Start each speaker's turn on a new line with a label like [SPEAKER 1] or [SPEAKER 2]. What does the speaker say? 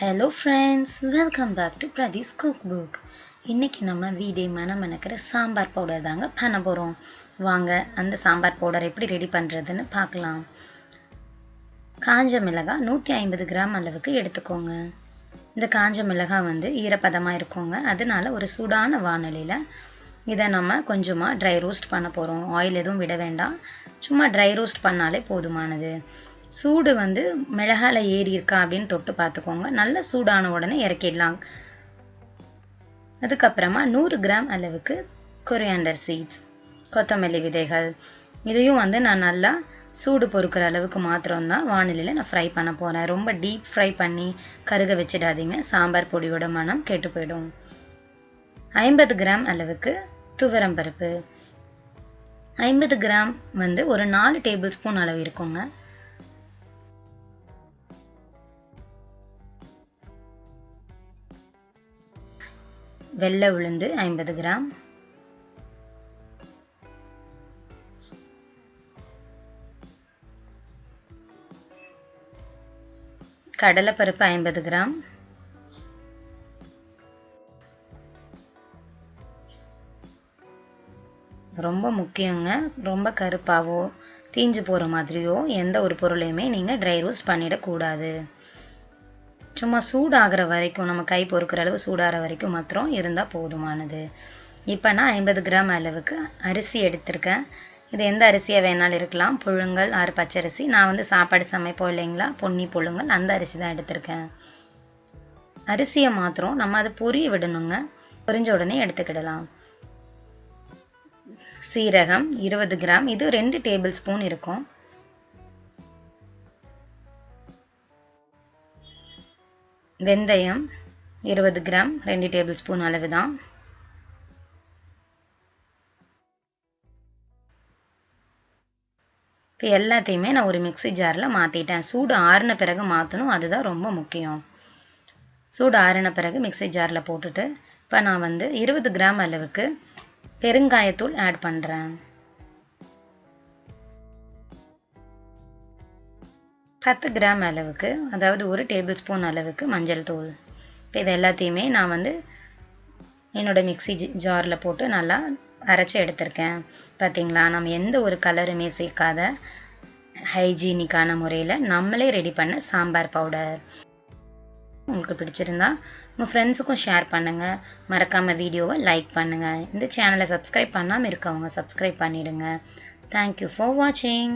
[SPEAKER 1] Hello friends, welcome back to Pradee's cookbook. இன்னைக்கு நம்ம வீடே மணமணக்கிற சாம்பார் பவுடர் தாங்க பண்ண போறோம். வாங்க அந்த சாம்பார் பவுடர் எப்படி ரெடி பண்றதுன்னு பார்க்கலாம். காஞ்ச மிளகாய் 150 கிராம் அளவுக்கு எடுத்துக்கோங்க. இந்த காஞ்ச மிளகாய் வந்து ஈரப்பதமா இருக்குங்க. அதனால ஒரு சூடான வாணலில இத நம்ம கொஞ்சமா ட்ரை ரோஸ்ட் பண்ண போறோம். ஆயில் எதுவும் விட வேண்டாம். சும்மா ட்ரை ரோஸ்ட் பண்ணாலே போதுமானது. சூடு வந்து மிளகால ஏறி இருக்கா அப்படின்னு தொட்டு பார்த்துக்கோங்க. நல்ல சூடான உடனே இறக்கிடலாம். அதுக்கப்புறமா 100 கிராம் அளவுக்கு கொரியாண்டர் சீட்ஸ், கொத்தமல்லி விதைகள், இதையும் வந்து நான் நல்லா சூடு பொறுக்கிற அளவுக்கு மாத்திரம் தான் வானிலையில் நான் ஃப்ரை பண்ண போகிறேன். ரொம்ப டீப் ஃப்ரை பண்ணி கருக வச்சிடாதீங்க, சாம்பார் பொடியோட மனம் கெட்டு போயிடும். 50 கிராம் அளவுக்கு துவரம் பருப்பு, 50 கிராம் வந்து ஒரு 4 டேபிள் ஸ்பூன் அளவு இருக்குங்க. வெள்ளை உளுந்து 50 கிராம், கடலைப்பருப்பு 50 கிராம், ரொம்ப முக்கியங்க. ரொம்ப கருப்பாவோ தீஞ்சு போகிற மாதிரியோ எந்த ஒரு பொருளையுமே நீங்கள் ட்ரை ரோஸ்ட் பண்ணிடக்கூடாது. சும்மா சூடாகிற வரைக்கும், நம்ம கை பொறுக்கிற அளவு சூடாகிற வரைக்கும் மாத்திரம் இருந்தால் போதுமானது. இப்போ நான் 50 கிராம் அளவுக்கு அரிசி எடுத்திருக்கேன். இது எந்த அரிசியாக வேணாலும் இருக்கலாம். புழுங்கல், ஆறு பச்சரிசி. நான் வந்து சாப்பாடு சமைப்போம் இல்லைங்களா, பொன்னி புழுங்கல், அந்த அரிசி தான் எடுத்திருக்கேன். அரிசியை மாத்திரம் நம்ம அதை பொரிய விடணுங்க. பொரிஞ்ச உடனே எடுத்துக்கிடலாம். சீரகம் 20 கிராம், இது 2 டேபிள் ஸ்பூன் இருக்கும். வெந்தயம் 20 கிராம், 2 டேபிள் ஸ்பூன் அளவு தான். இப்போ எல்லாத்தையுமே நான் ஒரு மிக்ஸி ஜாரில் மாற்றிட்டேன். சூடு ஆறின பிறகு மாற்றணும், அதுதான் ரொம்ப முக்கியம். சூடு ஆறின பிறகு மிக்ஸி ஜாரில் போட்டுட்டு இப்போ நான் வந்து 20 கிராம் அளவுக்கு பெருங்காயத்தூள் ஆட் பண்ணுறேன். 10 கிராம் அளவுக்கு, அதாவது ஒரு டேபிள் ஸ்பூன் அளவுக்கு மஞ்சள் தூள். இப்போ இது எல்லாத்தையுமே நான் வந்து என்னோட மிக்ஸி ஜாரில் போட்டு நல்லா அரைச்சி எடுத்திருக்கேன். பார்த்தீங்களா, நம்ம எந்த ஒரு கலருமே சேர்க்காத ஹைஜீனிக்கான முறையில் நம்மளே ரெடி பண்ண சாம்பார் பவுடர். உங்களுக்கு பிடிச்சிருந்தா உங்கள் ஃப்ரெண்ட்ஸுக்கும் ஷேர் பண்ணுங்கள். மறக்காமல் வீடியோவை லைக் பண்ணுங்கள். இந்த சேனலை சப்ஸ்கிரைப் பண்ணாமல் இருக்கவங்க சப்ஸ்கிரைப் பண்ணிவிடுங்க. தேங்க்யூ ஃபார் வாட்சிங்.